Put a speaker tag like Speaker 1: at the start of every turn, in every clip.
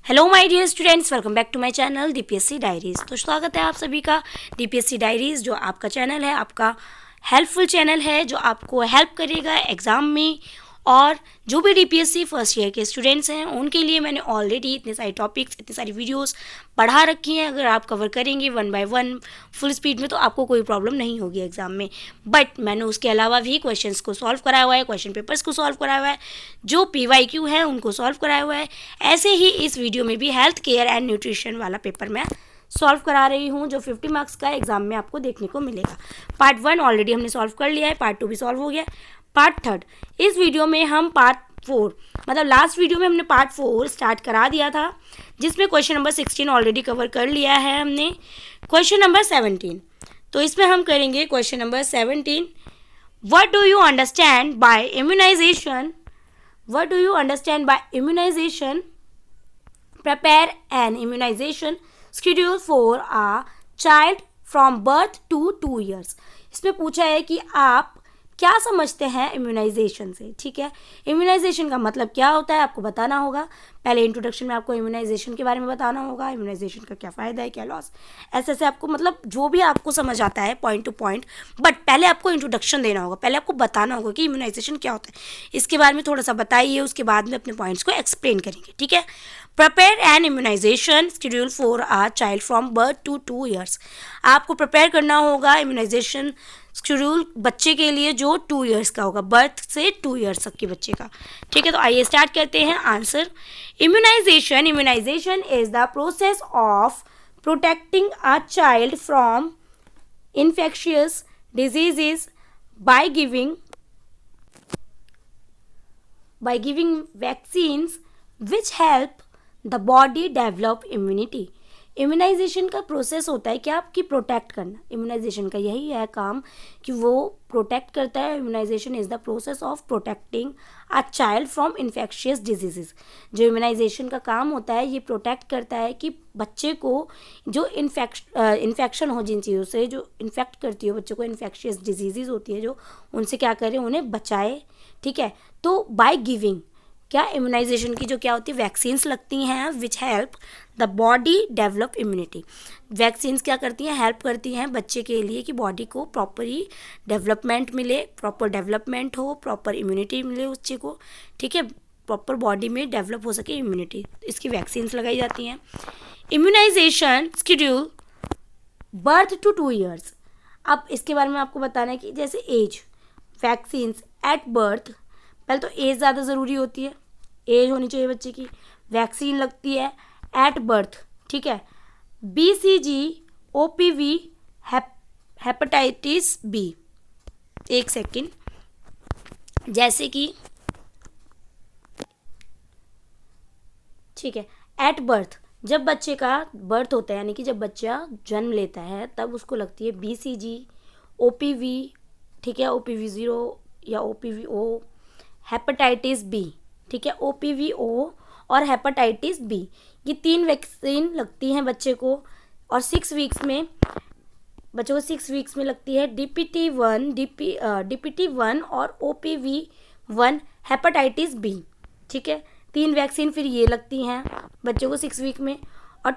Speaker 1: Hello my dear students, welcome back to my channel DPSC diaries. तो स्वागत है आप सभी का डीपीएससी डायरीज़, जो आपका चैनल है, आपका हेल्पफुल चैनल है, जो आपको हेल्प करेगा एग्ज़ाम में। और जो भी डीपीएससी फर्स्ट ईयर के स्टूडेंट्स हैं उनके लिए मैंने ऑलरेडी इतने सारे टॉपिक्स, इतनी सारी वीडियोस पढ़ा रखी हैं। अगर आप कवर करेंगे one by one full speed में तो आपको कोई प्रॉब्लम नहीं होगी एग्ज़ाम में। बट मैंने उसके अलावा भी क्वेश्चंस को सॉल्व कराया हुआ है, क्वेश्चन पेपर्स को सॉल्व कराया हुआ है, जो पीवाईक्यू है उनको सॉल्व कराया हुआ है। ऐसे ही इस वीडियो में भी हेल्थ केयर एंड न्यूट्रिशन वाला पेपर मैं सॉल्व करा रही हूँ, जो 50 मार्क्स का एग्जाम में आपको देखने को मिलेगा। पार्ट 1 ऑलरेडी हमने सॉल्व कर लिया है, पार्ट 2 भी सॉल्व हो गया, पार्ट 3 इस वीडियो में हम पार्ट 4 मतलब लास्ट वीडियो में हमने पार्ट 4 स्टार्ट करा दिया था, जिसमें क्वेश्चन नंबर 16 ऑलरेडी कवर कर लिया है हमने। क्वेश्चन नंबर 17, तो इसमें हम करेंगे question number 17। What do you understand by immunization? What do you understand by immunization? Prepare an immunization schedule for a child from birth to 2 years. इसमें पूछा है कि आप क्या समझते हैं इम्यूनाइजेशन से। ठीक है, इम्यूनाइजेशन का मतलब क्या होता है आपको बताना होगा। पहले इंट्रोडक्शन में आपको इम्यूनाइजेशन के बारे में बताना होगा, इम्यूनाइजेशन का क्या फ़ायदा है, क्या लॉस, ऐसे ऐसे आपको मतलब जो भी आपको समझ आता है पॉइंट टू पॉइंट। बट पहले आपको इंट्रोडक्शन देना होगा, पहले आपको बताना होगा कि इम्यूनाइजेशन क्या होता है। इसके बारे में थोड़ा सा बताइए, उसके बाद में अपने पॉइंट्स को एक्सप्लेन करेंगे। ठीक है, prepare an immunization schedule for a child from birth to 2 years। आपको प्रिपेयर करना होगा इम्यूनाइजेशन शेड्यूल बच्चे के लिए जो 2 years का होगा, बर्थ से 2 years तक के बच्चे का। ठीक है, तो आइए स्टार्ट करते हैं। Answer, immunization is the process of protecting a child from infectious diseases by giving vaccines which help the body develop immunity। Immunization का प्रोसेस होता है कि आपकी प्रोटेक्ट करना। इम्यूनाइजेशन का यही है काम कि वो प्रोटेक्ट करता है। Immunization is the process of protecting a child from infectious diseases. जो इम्यूनाइजेशन का काम होता है ये प्रोटेक्ट करता है कि बच्चे को जो इन्फेक्शन हो, जिन चीज़ों से जो इन्फेक्ट करती हो बच्चे को, इन्फेक्शियस डिजीजेज होती है जो, उनसे क्या करें, उन्हें बचाए। ठीक है, तो बाय गिविंग क्या इम्यूनाइजेशन की जो क्या होती है, वैक्सीन्स लगती हैं which help the body develop immunity. Vaccines क्या करती हैं, हेल्प करती हैं बच्चे के लिए कि बॉडी को प्रॉपरली डेवलपमेंट मिले, प्रॉपर डेवलपमेंट हो, प्रॉपर इम्यूनिटी मिले बच्चे को। ठीक है, प्रॉपर बॉडी में डेवलप हो सके इम्यूनिटी, इसकी वैक्सीन्स लगाई जाती हैं। Immunization schedule birth to 2 years। अब इसके बारे में आपको बताना है कि जैसे एज, वैक्सीन्स एट बर्थ, पहले तो एज ज़्यादा ज़रूरी होती है, एज होनी चाहिए बच्चे की। वैक्सीन लगती है एट बर्थ। ठीक है, BCG, OPV, हेपेटाइटिस बी। एक सेकेंड, जैसे कि ठीक है, एट बर्थ जब बच्चे का बर्थ होता है, यानी कि जब बच्चा जन्म लेता है तब उसको लगती है BCG, OPV, ठीक है, OPV0 या OPVO, हेपेटाइटिस बी। ठीक है, OPVO और हेपेटाइटिस बी, ये 3 वैक्सीन लगती हैं बच्चे को। और 6 वीक्स में बच्चे को 6 वीक्स में लगती है DPT1 और OPV1 हेपेटाइटिस बी। ठीक है, 3 वैक्सीन फिर ये लगती हैं बच्चे को 6 वीक में। और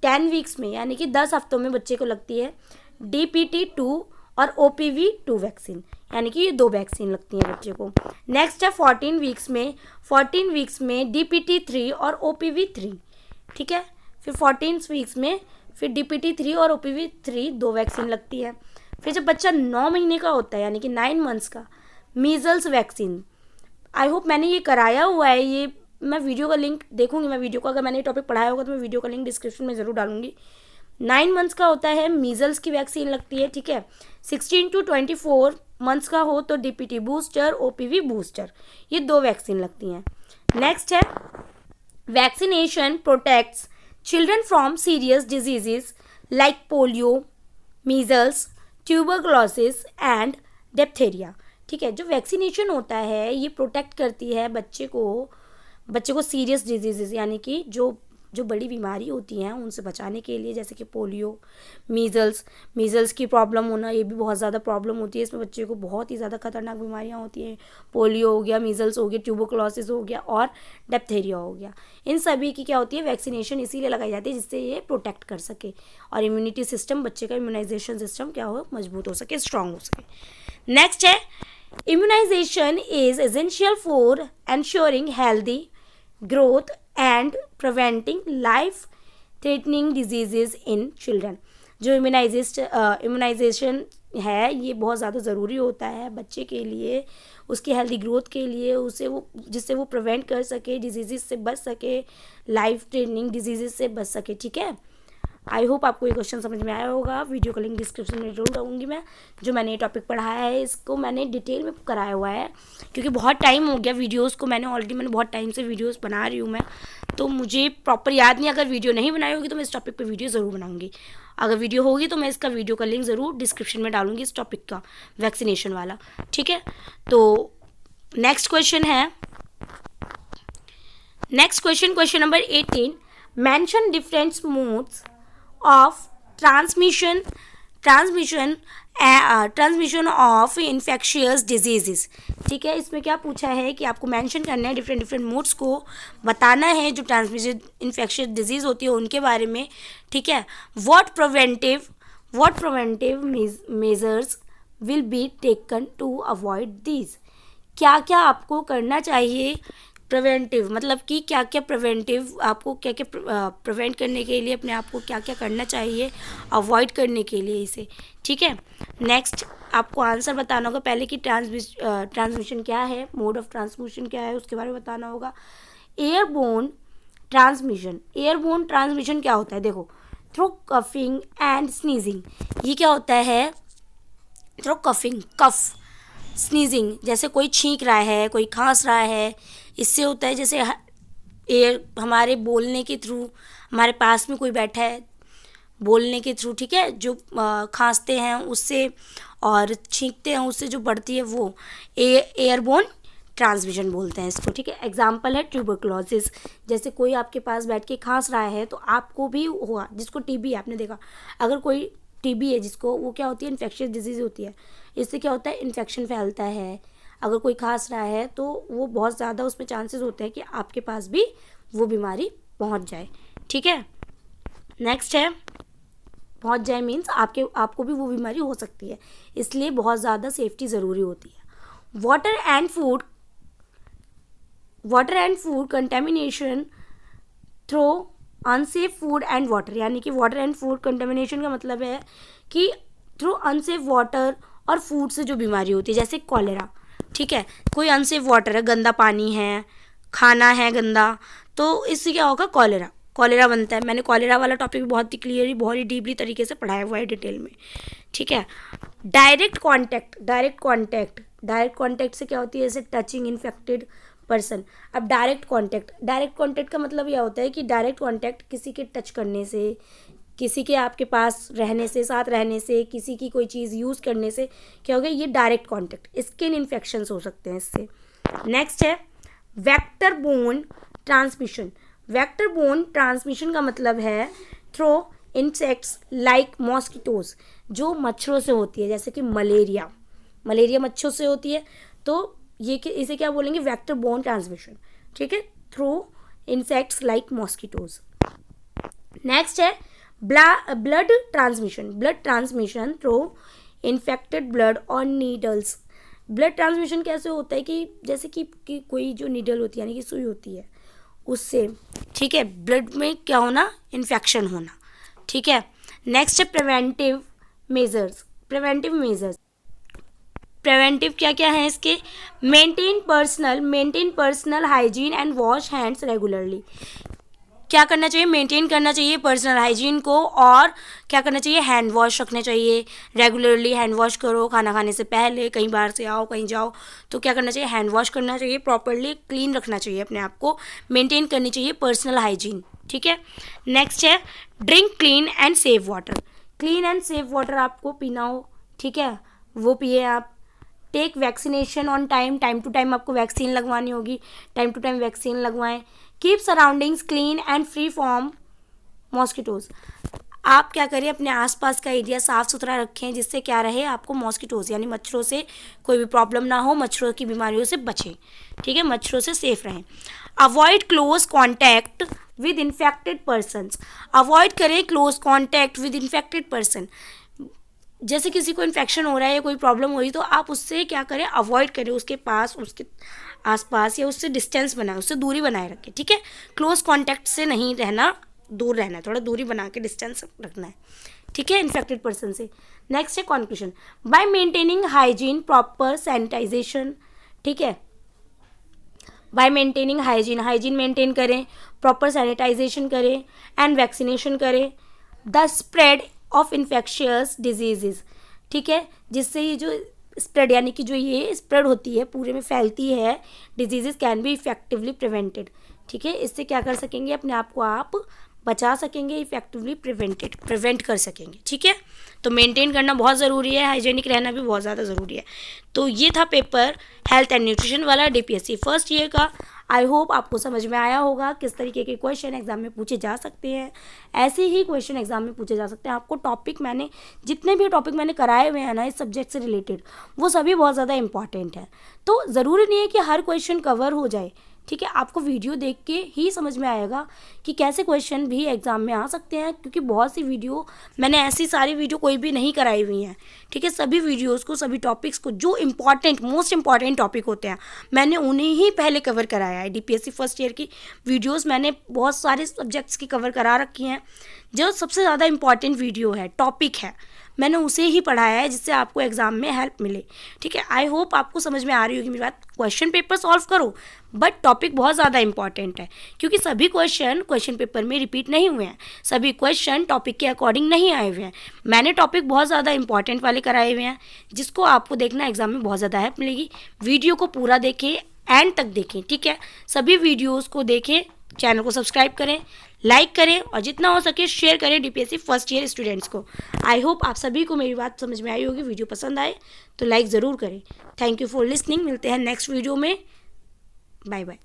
Speaker 1: 10 वीक्स में यानी कि 10 हफ्तों में बच्चे को लगती है DPT2 और OPV2 वैक्सीन, यानी कि ये 2 वैक्सीन लगती हैं बच्चे को। नेक्स्ट है 14 वीक्स में DPT3 और OPV3। ठीक है, फिर 14 वीक्स में फिर DPT3 और OPV3 2 वैक्सीन लगती है। फिर जब बच्चा 9 महीने का होता है, यानी कि 9 मंथ्स का, मीजल्स वैक्सीन। आई होप मैंने ये कराया हुआ है, ये मैं वीडियो का लिंक देखूंगी, मैं वीडियो को अगर मैंने ये टॉपिक पढ़ाया होगा तो मैं वीडियो का लिंक डिस्क्रिप्शन में ज़रूर डालूंगी। 9 मंथ्स का होता है, मीजल्स की वैक्सीन लगती है। ठीक है, 16 to 24 मंथ्स का हो तो DPT बूस्टर, OPV बूस्टर, ये 2 वैक्सीन लगती हैं। नेक्स्ट है, vaccination protects children from serious diseases like polio, measles, tuberculosis and diphtheria. ठीक है, जो वैक्सीनेशन होता है ये प्रोटेक्ट करती है बच्चे को सीरियस डिजीजेस, यानी कि जो जो बड़ी बीमारी होती हैं उनसे बचाने के लिए, जैसे कि पोलियो, मीज़ल्स की प्रॉब्लम होना, ये भी बहुत ज़्यादा प्रॉब्लम होती है। इसमें बच्चे को बहुत ही ज़्यादा खतरनाक बीमारियां होती हैं। पोलियो हो गया, मीज़ल्स हो गया, ट्यूबरकुलोसिस हो गया और डिप्थीरिया हो गया। इन सभी की क्या होती है, वैक्सीनेशन इसीलिए लगाई जाती है जिससे ये प्रोटेक्ट कर सके और इम्यूनिटी सिस्टम, बच्चे का इम्यूनाइजेशन सिस्टम क्या हो, मजबूत हो सके, स्ट्रांग हो सके। नेक्स्ट है, immunization is essential for ensuring healthy growth and preventing life threatening diseases in children। जो इम्यूनाइजेशन है ये बहुत ज़्यादा ज़रूरी होता है बच्चे के लिए, उसकी हेल्दी ग्रोथ के लिए, जिससे वो प्रिवेंट कर सके, डिजीज़ से बच सके, लाइफ थ्रेटनिंग डिजीज़ से बच सके। ठीक है, आई होप आपको ये क्वेश्चन समझ में आया होगा। वीडियो का लिंक डिस्क्रिप्शन में जरूर डालूंगी मैं। जो मैंने ये टॉपिक पढ़ाया है इसको मैंने डिटेल में कराया हुआ है, क्योंकि बहुत टाइम हो गया वीडियोस को, मैंने बहुत टाइम से वीडियोस बना रही हूँ मैं, तो मुझे प्रॉपर याद नहीं। अगर वीडियो नहीं बनाई होगी तो मैं इस टॉपिक पर वीडियो ज़रूर बनाऊँगी। अगर वीडियो होगी तो मैं इसका वीडियो का लिंक ज़रूर डिस्क्रिप्शन में डालूंगी, इस टॉपिक का, वैक्सीनेशन वाला। ठीक है, तो नेक्स्ट क्वेश्चन है, question number 18, mention different modes of transmission of infectious diseases। ठीक है, इसमें क्या पूछा है कि आपको मेंशन करना है, डिफरेंट मोड्स को बताना है जो ट्रांसमिशन इन्फेक्शियस डिजीज़ होती है उनके बारे में। ठीक है, what preventive measures will be taken to avoid these। क्या क्या आपको करना चाहिए, प्रिवेंटिव मतलब कि क्या क्या प्रिवेंटिव, आपको क्या क्या प्रिवेंट करने के लिए अपने आप को क्या क्या करना चाहिए अवॉइड करने के लिए इसे। ठीक है, नेक्स्ट आपको आंसर बताना होगा पहले कि ट्रांसमिशन क्या है, मोड ऑफ ट्रांसमिशन क्या है, उसके बारे में बताना होगा। एयरबोर्न ट्रांसमिशन क्या होता है, देखो, थ्रू कफिंग एंड स्नीजिंग। ये क्या होता है, थ्रू कफिंग, कफ, स्नीजिंग, जैसे कोई छींक रहा है, कोई खांस रहा है, इससे होता है। जैसे एयर हमारे बोलने के थ्रू, हमारे पास में कोई बैठा है, बोलने के थ्रू, ठीक है, जो खांसते हैं उससे और छींकते हैं उससे जो बढ़ती है वो एयरबोर्न ट्रांसमिशन बोलते हैं इसको। ठीक है, एग्जाम्पल है ट्यूबरकुलोसिस, जैसे कोई आपके पास बैठ के खांस रहा है तो आपको भी हुआ, जिसको टीबी आपने देखा, अगर कोई टीबी है जिसको, वो क्या होती है, इन्फेक्शियस डिजीज़ होती है, इससे क्या होता है, इन्फेक्शन फैलता है। अगर कोई खांस रहा है तो वो बहुत ज़्यादा उसमें चांसेस होते हैं कि आपके पास भी वो बीमारी पहुंच जाए। ठीक है, नेक्स्ट है, पहुंच जाए मीन्स आपको भी वो बीमारी हो सकती है, इसलिए बहुत ज़्यादा सेफ्टी ज़रूरी होती है। Water and food contamination through unsafe food and water, यानी कि वाटर एंड फूड कंटेमिनेशन का मतलब है कि थ्रू अनसेफ वाटर और फूड से जो बीमारी होती है, जैसे कॉलेरा। ठीक है, कोई अनसेफ वाटर है, गंदा पानी है, खाना है गंदा, तो इससे क्या होगा, कॉलेरा बनता है। मैंने कॉलेरा वाला टॉपिक बहुत ही क्लियरली, बहुत ही डीपली तरीके से पढ़ाया हुआ है डिटेल में। ठीक है, डायरेक्ट कॉन्टैक्ट से क्या होती है, जैसे टचिंग इन्फेक्टेड पर्सन। अब डायरेक्ट कॉन्टैक्ट का मतलब यह होता है कि डायरेक्ट कॉन्टैक्ट किसी के टच करने से, किसी के आपके पास रहने से, साथ रहने से, किसी की कोई चीज़ यूज़ करने से क्या हो गया, ये डायरेक्ट कॉन्टैक्ट, स्किन इन्फेक्शंस हो सकते हैं इससे। नेक्स्ट है वेक्टर बोन ट्रांसमिशन का मतलब है थ्रू इंसेक्ट्स लाइक मॉस्किटोज, जो मच्छरों से होती है, जैसे कि मलेरिया मच्छरों से होती है, तो इसे क्या बोलेंगे, वेक्टर बोन ट्रांसमिशन। ठीक है, through insects like mosquitoes. Next है blood transmission through infected blood और नीडल्स। ब्लड ट्रांसमिशन कैसे होता है कि जैसे कि कोई जो नीडल होती है, यानी कि सुई होती है, उससे, ठीक है, ब्लड में क्या होना, इन्फेक्शन होना। ठीक है, नेक्स्ट है प्रिवेंटिव मेजर्स। प्रिवेंटिव क्या क्या है इसके, maintain personal hygiene and wash hands regularly. क्या करना चाहिए, मेंटेन करना चाहिए पर्सनल हाइजीन को, और क्या करना चाहिए, हैंड वॉश रखने चाहिए, रेगुलरली हैंड वॉश करो, खाना खाने से पहले, कहीं बाहर से आओ, कहीं जाओ तो क्या करना चाहिए, हैंड वॉश करना चाहिए, प्रॉपरली क्लीन रखना चाहिए अपने आप को, मेंटेन करनी चाहिए पर्सनल हाइजीन। ठीक है, नेक्स्ट है drink clean and safe water आपको पीना हो, ठीक है, वो पिए आप। Take vaccination on time to time आपको वैक्सीन लगवानी होगी, टाइम टू टाइम वैक्सीन लगवाएं। Keep surroundings clean and free from mosquitoes. आप क्या करें, अपने आसपास का एरिया साफ़ सुथरा रखें, जिससे क्या रहे, आपको मॉस्किटोज यानी मच्छरों से कोई भी प्रॉब्लम ना हो, मच्छरों की बीमारियों से बचें। ठीक है, मच्छरों से सेफ रहें। Avoid close contact with infected persons. Avoid करें close contact with infected person. जैसे किसी को इन्फेक्शन हो रहा है या कोई प्रॉब्लम हो रही है तो आप उससे क्या करें, अवॉइड करें, उसके पास, उसके आसपास या उससे डिस्टेंस बनाए, उससे दूरी बनाए रखें। ठीक है, क्लोज कॉन्टैक्ट से नहीं रहना, दूर रहना है, थोड़ा दूरी बना के डिस्टेंस रखना है। ठीक है, इन्फेक्टेड पर्सन से। नेक्स्ट है conclusion. By maintaining hygiene, proper sanitization. ठीक है, by maintaining hygiene, hygiene maintain करें, प्रॉपर सैनिटाइजेशन करें एंड वैक्सीनेशन करें। The spread of infectious diseases. ठीक है, जिससे ये जो स्प्रेड यानी कि जो ये स्प्रेड होती है, पूरे में फैलती है, diseases can be effectively prevented. ठीक है, इससे क्या कर सकेंगे, अपने आप को आप बचा सकेंगे, इफेक्टिवली प्रिवेंट कर सकेंगे। ठीक है, तो मेंटेन करना बहुत ज़रूरी है, हाइजीनिक रहना भी बहुत ज़्यादा ज़रूरी है। तो ये था पेपर हेल्थ एंड न्यूट्रिशन वाला DPSC फर्स्ट ईयर का। आई होप आपको समझ में आया होगा किस तरीके के क्वेश्चन एग्जाम में पूछे जा सकते हैं। ऐसे ही क्वेश्चन एग्जाम में पूछे जा सकते हैं। आपको टॉपिक मैंने जितने भी टॉपिक मैंने कराए हुए हैं ना इस सब्जेक्ट से रिलेटेड, वो सभी बहुत ज़्यादा इंपॉर्टेंट है। तो ज़रूरी नहीं है कि हर क्वेश्चन कवर हो जाए। ठीक है, आपको वीडियो देख के ही समझ में आएगा कि कैसे क्वेश्चन भी एग्जाम में आ सकते हैं, क्योंकि बहुत सी वीडियो मैंने ऐसी सारी वीडियो कोई भी नहीं कराई हुई हैं। ठीक है, सभी वीडियोस को, सभी टॉपिक्स को, जो इम्पॉर्टेंट मोस्ट इम्पॉर्टेंट टॉपिक होते हैं, मैंने उन्हें ही पहले कवर कराया है। DPSC फर्स्ट ईयर की वीडियोस मैंने बहुत सारे सब्जेक्ट्स की कवर करा रखी हैं। जो सबसे ज़्यादा इम्पॉर्टेंट वीडियो है, टॉपिक है, मैंने उसे ही पढ़ाया है, जिससे आपको एग्जाम में हेल्प मिले। ठीक है, आई होप आपको समझ में आ रही होगी मेरी बात। क्वेश्चन पेपर सॉल्व करो, बट टॉपिक बहुत ज़्यादा इंपॉर्टेंट है, क्योंकि सभी क्वेश्चन पेपर में रिपीट नहीं हुए हैं, सभी क्वेश्चन टॉपिक के अकॉर्डिंग नहीं आए हुए हैं। मैंने टॉपिक बहुत ज़्यादा इंपॉर्टेंट वाले कराए हुए हैं, जिसको आपको देखना एग्जाम में बहुत ज़्यादा हेल्प मिलेगी। वीडियो को पूरा देखें, एंड तक देखें। ठीक है, सभी वीडियोज़ को देखें, चैनल को सब्सक्राइब करें, लाइक करें और जितना हो सके शेयर करें DPSC फर्स्ट ईयर स्टूडेंट्स को। आई होप आप सभी को मेरी बात समझ में आई होगी। वीडियो पसंद आए तो लाइक ज़रूर करें। Thank you for listening. मिलते हैं नेक्स्ट वीडियो में। Bye bye.